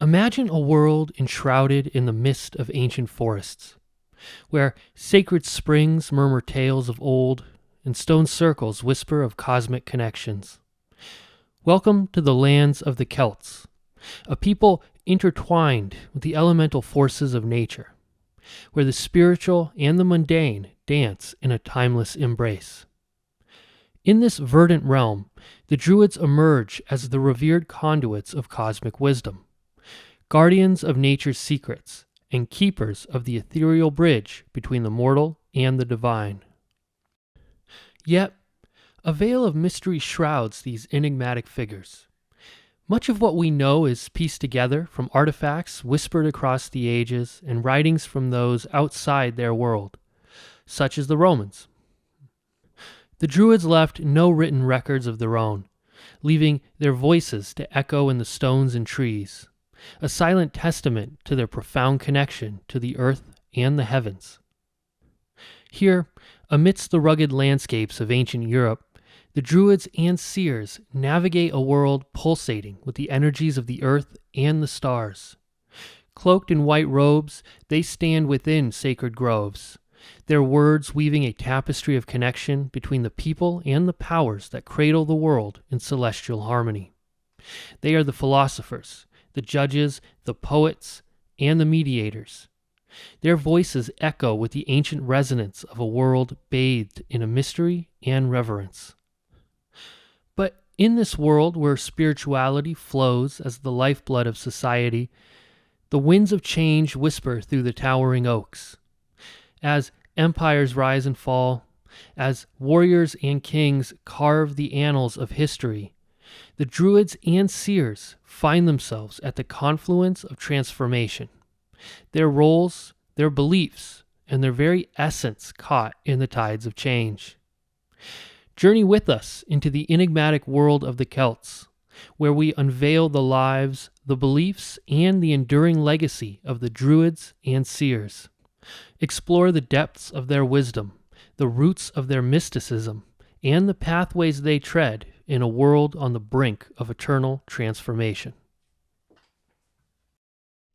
Imagine a world enshrouded in the mist of ancient forests, where sacred springs murmur tales of old and stone circles whisper of cosmic connections. Welcome to the lands of the Celts, a people intertwined with the elemental forces of nature, where the spiritual and the mundane dance in a timeless embrace. In this verdant realm, the Druids emerge as the revered conduits of cosmic wisdom, guardians of nature's secrets, and keepers of the ethereal bridge between the mortal and the divine. Yet, a veil of mystery shrouds these enigmatic figures. Much of what we know is pieced together from artifacts whispered across the ages and writings from those outside their world, such as the Romans. The Druids left no written records of their own, leaving their voices to echo in the stones and trees, a silent testament to their profound connection to the earth and the heavens. Here, amidst the rugged landscapes of ancient Europe, the Druids and seers navigate a world pulsating with the energies of the earth and the stars. Cloaked in white robes, they stand within sacred groves, their words weaving a tapestry of connection between the people and the powers that cradle the world in celestial harmony. They are the philosophers, the judges, the poets, and the mediators. Their voices echo with the ancient resonance of a world bathed in a mystery and reverence. But in this world where spirituality flows as the lifeblood of society, the winds of change whisper through the towering oaks. As empires rise and fall, as warriors and kings carve the annals of history, the Druids and seers find themselves at the confluence of transformation, their roles, their beliefs, and their very essence caught in the tides of change. Journey with us into the enigmatic world of the Celts, where we unveil the lives, the beliefs, and the enduring legacy of the Druids and seers. Explore the depths of their wisdom, the roots of their mysticism, and the pathways they tread in a world on the brink of eternal transformation.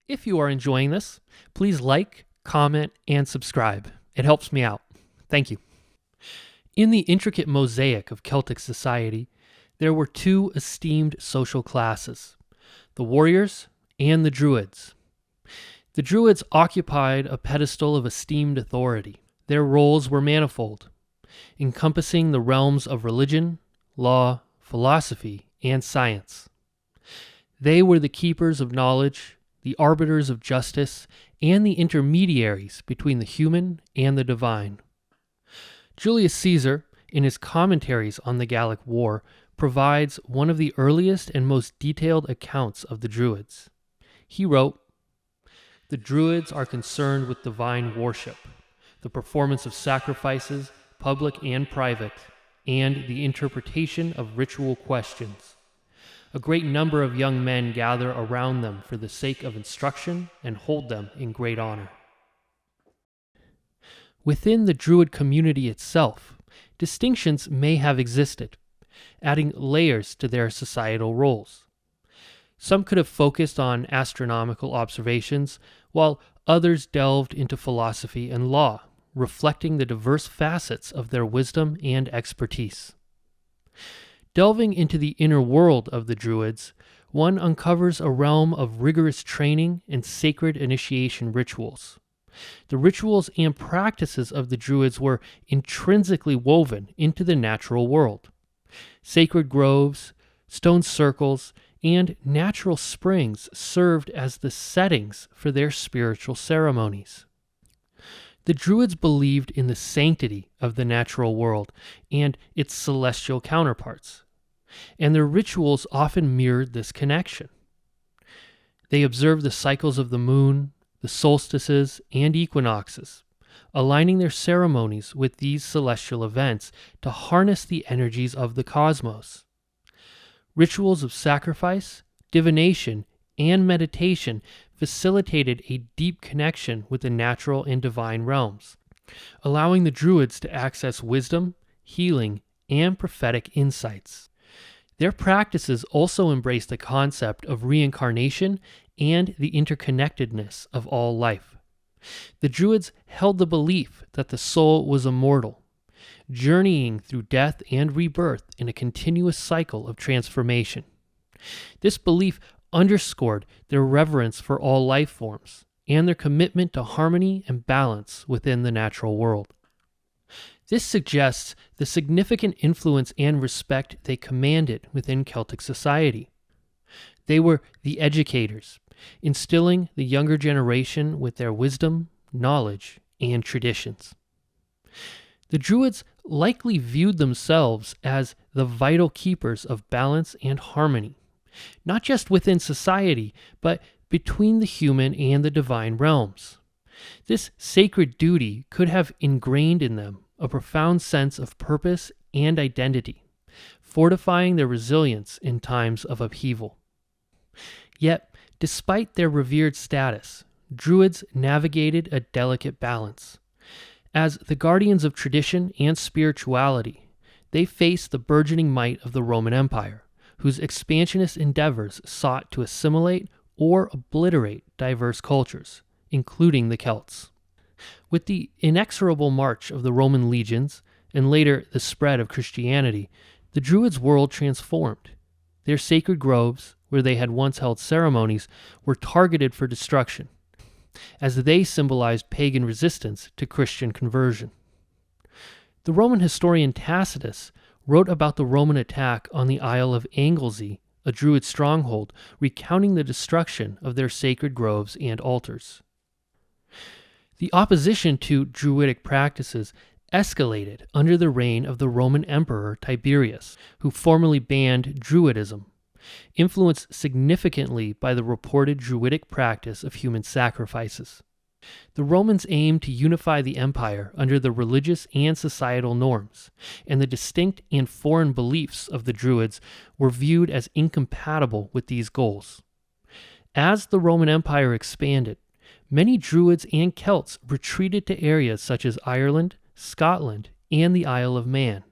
If you are enjoying this, please like, comment, and subscribe. It helps me out. Thank you. In the intricate mosaic of Celtic society, there were two esteemed social classes, the warriors and the Druids. The Druids occupied a pedestal of esteemed authority. Their roles were manifold, encompassing the realms of religion, law, philosophy, and science. They were the keepers of knowledge, the arbiters of justice, and the intermediaries between the human and the divine. Julius Caesar, in his commentaries on the Gallic War, provides one of the earliest and most detailed accounts of the Druids. He wrote, "The Druids are concerned with divine worship, the performance of sacrifices, public and private, and the interpretation of ritual questions. A great number of young men gather around them for the sake of instruction and hold them in great honor." Within the Druid community itself, distinctions may have existed, adding layers to their societal roles. Some could have focused on astronomical observations, while others delved into philosophy and law, reflecting the diverse facets of their wisdom and expertise. Delving into the inner world of the Druids, one uncovers a realm of rigorous training and sacred initiation rituals. The rituals and practices of the Druids were intrinsically woven into the natural world. Sacred groves, stone circles, and natural springs served as the settings for their spiritual ceremonies. The Druids believed in the sanctity of the natural world and its celestial counterparts, and their rituals often mirrored this connection. They observed the cycles of the moon, the solstices, and equinoxes, aligning their ceremonies with these celestial events to harness the energies of the cosmos. Rituals of sacrifice, divination, and meditation facilitated a deep connection with the natural and divine realms, allowing the Druids to access wisdom, healing, and prophetic insights. Their practices also embraced the concept of reincarnation and the interconnectedness of all life. The Druids held the belief that the soul was immortal, journeying through death and rebirth in a continuous cycle of transformation. This belief underscored their reverence for all life forms and their commitment to harmony and balance within the natural world. This suggests the significant influence and respect they commanded within Celtic society. They were the educators, instilling the younger generation with their wisdom, knowledge, and traditions. The Druids likely viewed themselves as the vital keepers of balance and harmony, not just within society, but between the human and the divine realms. This sacred duty could have ingrained in them a profound sense of purpose and identity, fortifying their resilience in times of upheaval. Yet, despite their revered status, Druids navigated a delicate balance. As the guardians of tradition and spirituality, they faced the burgeoning might of the Roman Empire, whose expansionist endeavors sought to assimilate or obliterate diverse cultures, including the Celts. With the inexorable march of the Roman legions, and later the spread of Christianity, the Druids' world transformed. Their sacred groves, where they had once held ceremonies, were targeted for destruction, as they symbolized pagan resistance to Christian conversion. The Roman historian Tacitus wrote about the Roman attack on the Isle of Anglesey, a Druid stronghold, recounting the destruction of their sacred groves and altars. The opposition to Druidic practices escalated under the reign of the Roman Emperor Tiberius, who formally banned Druidism, influenced significantly by the reported Druidic practice of human sacrifices. The Romans aimed to unify the empire under the religious and societal norms, and the distinct and foreign beliefs of the Druids were viewed as incompatible with these goals. As the Roman Empire expanded, many Druids and Celts retreated to areas such as Ireland, Scotland, and the Isle of Man,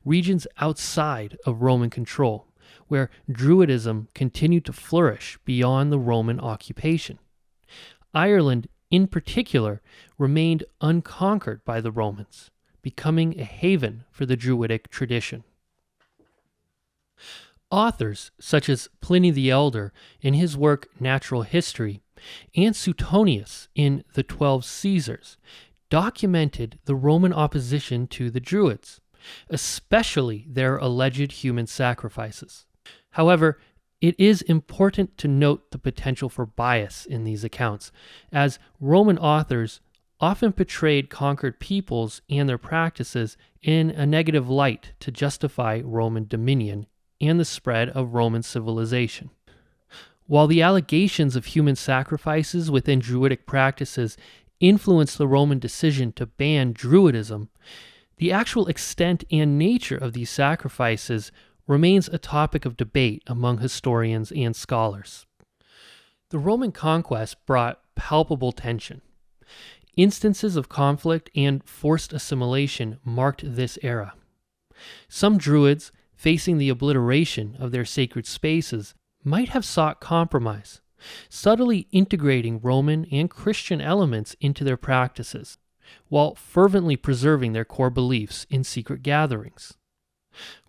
regions outside of Roman control, where Druidism continued to flourish beyond the Roman occupation. Ireland, in particular, remained unconquered by the Romans, becoming a haven for the Druidic tradition. Authors such as Pliny the Elder in his work Natural History and Suetonius in the 12 Caesars documented the Roman opposition to the Druids, especially their alleged human sacrifices. However, it is important to note the potential for bias in these accounts, as Roman authors often portrayed conquered peoples and their practices in a negative light to justify Roman dominion and the spread of Roman civilization. While the allegations of human sacrifices within Druidic practices influenced the Roman decision to ban Druidism, the actual extent and nature of these sacrifices remains a topic of debate among historians and scholars. The Roman conquest brought palpable tension. Instances of conflict and forced assimilation marked this era. Some Druids, facing the obliteration of their sacred spaces, might have sought compromise, subtly integrating Roman and Christian elements into their practices, while fervently preserving their core beliefs in secret gatherings.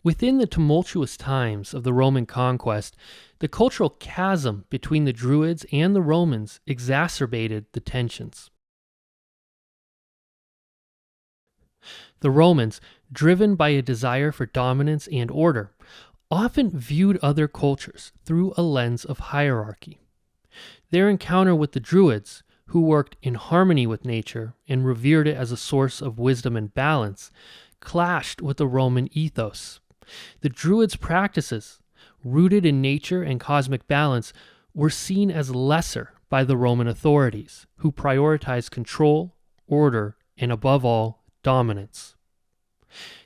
Within the tumultuous times of the Roman conquest, the cultural chasm between the Druids and the Romans exacerbated the tensions. The Romans, driven by a desire for dominance and order, often viewed other cultures through a lens of hierarchy. Their encounter with the Druids, who worked in harmony with nature and revered it as a source of wisdom and balance, clashed with the Roman ethos. The Druids' practices, rooted in nature and cosmic balance, were seen as lesser by the Roman authorities, who prioritized control, order, and above all, dominance.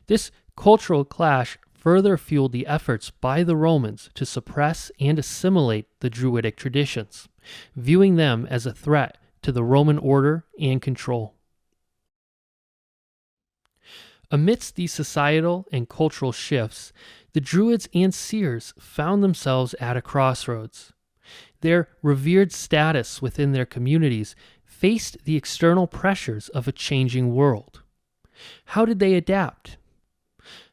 This cultural clash further fueled the efforts by the Romans to suppress and assimilate the Druidic traditions, viewing them as a threat to the Roman order and control. Amidst these societal and cultural shifts, the Druids and seers found themselves at a crossroads. Their revered status within their communities faced the external pressures of a changing world. How did they adapt?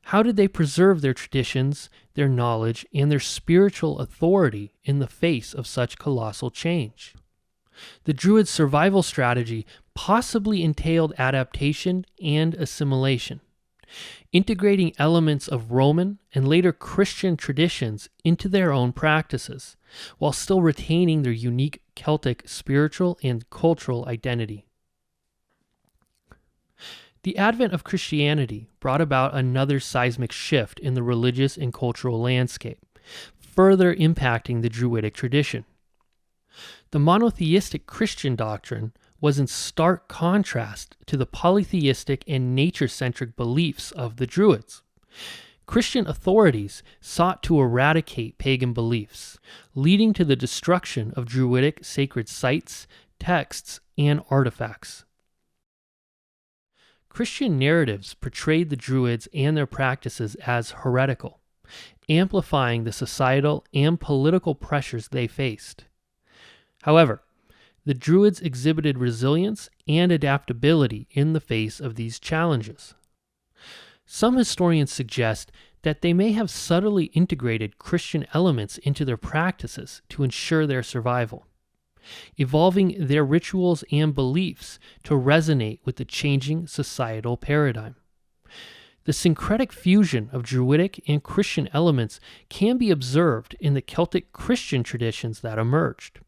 How did they preserve their traditions, their knowledge, and their spiritual authority in the face of such colossal change? The Druids' survival strategy possibly entailed adaptation and assimilation, integrating elements of Roman and later Christian traditions into their own practices, while still retaining their unique Celtic spiritual and cultural identity. The advent of Christianity brought about another seismic shift in the religious and cultural landscape, further impacting the Druidic tradition. The monotheistic Christian doctrine was in stark contrast to the polytheistic and nature-centric beliefs of the Druids. Christian authorities sought to eradicate pagan beliefs, leading to the destruction of Druidic sacred sites, texts, and artifacts. Christian narratives portrayed the Druids and their practices as heretical, amplifying the societal and political pressures they faced. However, the Druids exhibited resilience and adaptability in the face of these challenges. Some historians suggest that they may have subtly integrated Christian elements into their practices to ensure their survival, evolving their rituals and beliefs to resonate with the changing societal paradigm. The syncretic fusion of Druidic and Christian elements can be observed in the Celtic Christian traditions that emerged,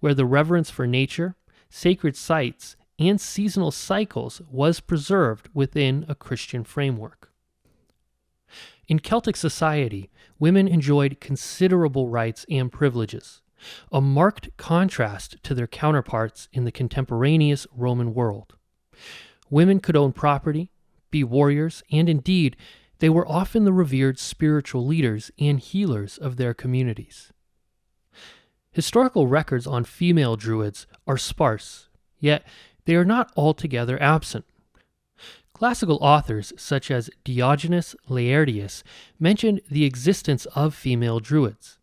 where the reverence for nature, sacred sites, and seasonal cycles was preserved within a Christian framework. In Celtic society, women enjoyed considerable rights and privileges, a marked contrast to their counterparts in the contemporaneous Roman world. Women could own property, be warriors, and indeed, they were often the revered spiritual leaders and healers of their communities. Historical records on female Druids are sparse, yet they are not altogether absent. Classical authors such as Diogenes Laertius mentioned the existence of female Druids.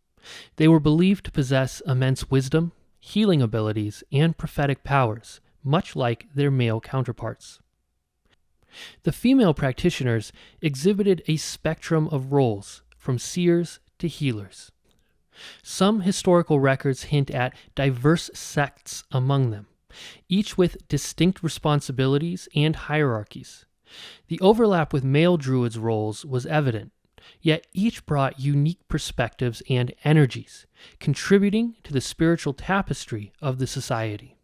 They were believed to possess immense wisdom, healing abilities, and prophetic powers, much like their male counterparts. The female practitioners exhibited a spectrum of roles, from seers to healers. Some historical records hint at diverse sects among them, each with distinct responsibilities and hierarchies. The overlap with male Druids' roles was evident, yet each brought unique perspectives and energies, contributing to the spiritual tapestry of the society.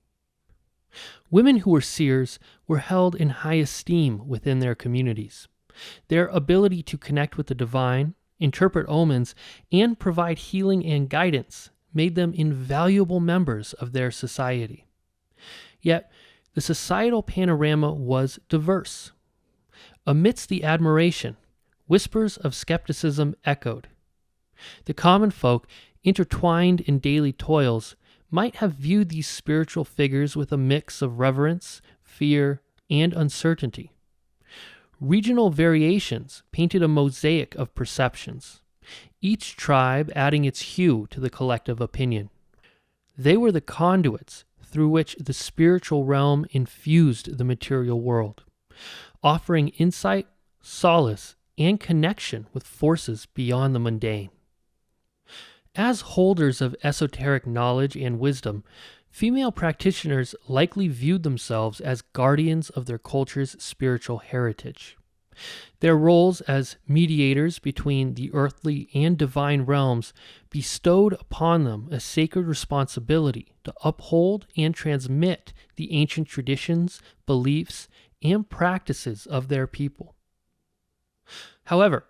Women who were seers were held in high esteem within their communities. Their ability to connect with the divine, interpret omens, and provide healing and guidance made them invaluable members of their society. Yet, the societal panorama was diverse. Amidst the admiration, whispers of skepticism echoed. The common folk, intertwined in daily toils, might have viewed these spiritual figures with a mix of reverence, fear, and uncertainty. Regional variations painted a mosaic of perceptions, each tribe adding its hue to the collective opinion. They were the conduits through which the spiritual realm infused the material world, offering insight, solace, and connection with forces beyond the mundane. As holders of esoteric knowledge and wisdom, female practitioners likely viewed themselves as guardians of their culture's spiritual heritage. Their roles as mediators between the earthly and divine realms bestowed upon them a sacred responsibility to uphold and transmit the ancient traditions, beliefs, and practices of their people. However,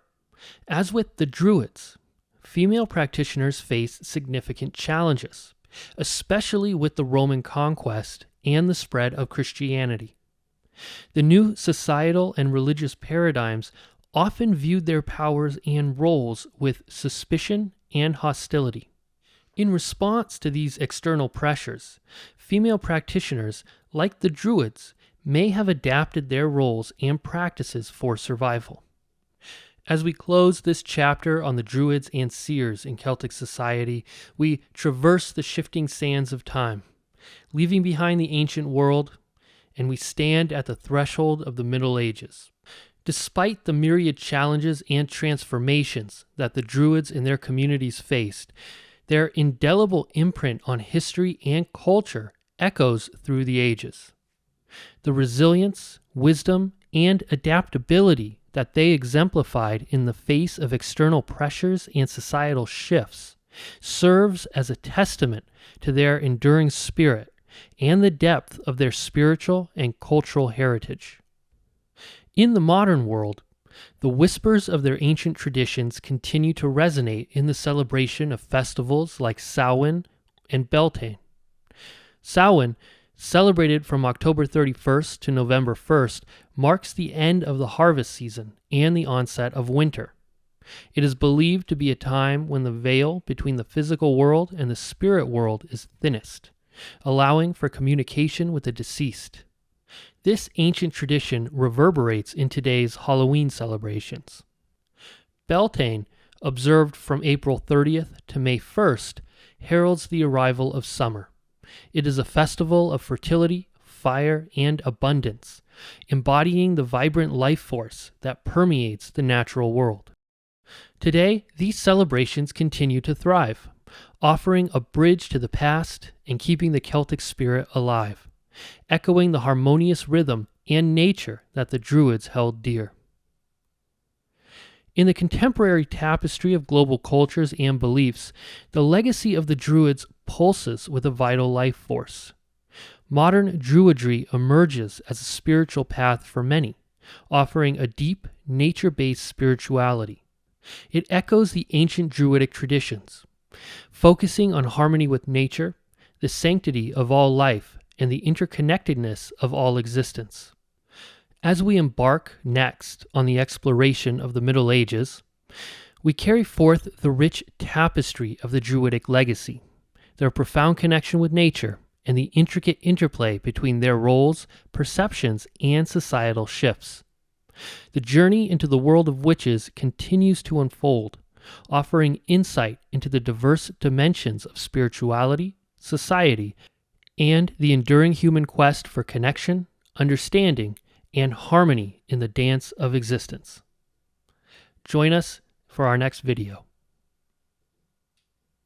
as with the Druids, female practitioners faced significant challenges, especially with the Roman conquest and the spread of Christianity. The new societal and religious paradigms often viewed their powers and roles with suspicion and hostility. In response to these external pressures, female practitioners, like the Druids, may have adapted their roles and practices for survival. As we close this chapter on the Druids and seers in Celtic society, we traverse the shifting sands of time, leaving behind the ancient world, and we stand at the threshold of the Middle Ages. Despite the myriad challenges and transformations that the Druids and their communities faced, their indelible imprint on history and culture echoes through the ages. The resilience, wisdom, and adaptability that they exemplified in the face of external pressures and societal shifts serves as a testament to their enduring spirit and the depth of their spiritual and cultural heritage. In the modern world, the whispers of their ancient traditions continue to resonate in the celebration of festivals like Samhain and Beltane. Samhain, celebrated from October 31st to November 1st, marks the end of the harvest season and the onset of winter. It is believed to be a time when the veil between the physical world and the spirit world is thinnest, allowing for communication with the deceased. This ancient tradition reverberates in today's Halloween celebrations. Beltane, observed from April 30th to May 1st, heralds the arrival of summer. It is a festival of fertility, fire, and abundance, embodying the vibrant life force that permeates the natural world. Today, these celebrations continue to thrive, offering a bridge to the past and keeping the Celtic spirit alive, echoing the harmonious rhythm and nature that the Druids held dear. In the contemporary tapestry of global cultures and beliefs, the legacy of the Druids pulses with a vital life force. Modern Druidry emerges as a spiritual path for many, offering a deep, nature-based spirituality. It echoes the ancient Druidic traditions, focusing on harmony with nature, the sanctity of all life, and the interconnectedness of all existence. As we embark next on the exploration of the Middle Ages, we carry forth the rich tapestry of the Druidic legacy, their profound connection with nature, and the intricate interplay between their roles, perceptions, and societal shifts. The journey into the world of witches continues to unfold, offering insight into the diverse dimensions of spirituality, society, and the enduring human quest for connection, understanding, and harmony in the dance of existence. Join us for our next video.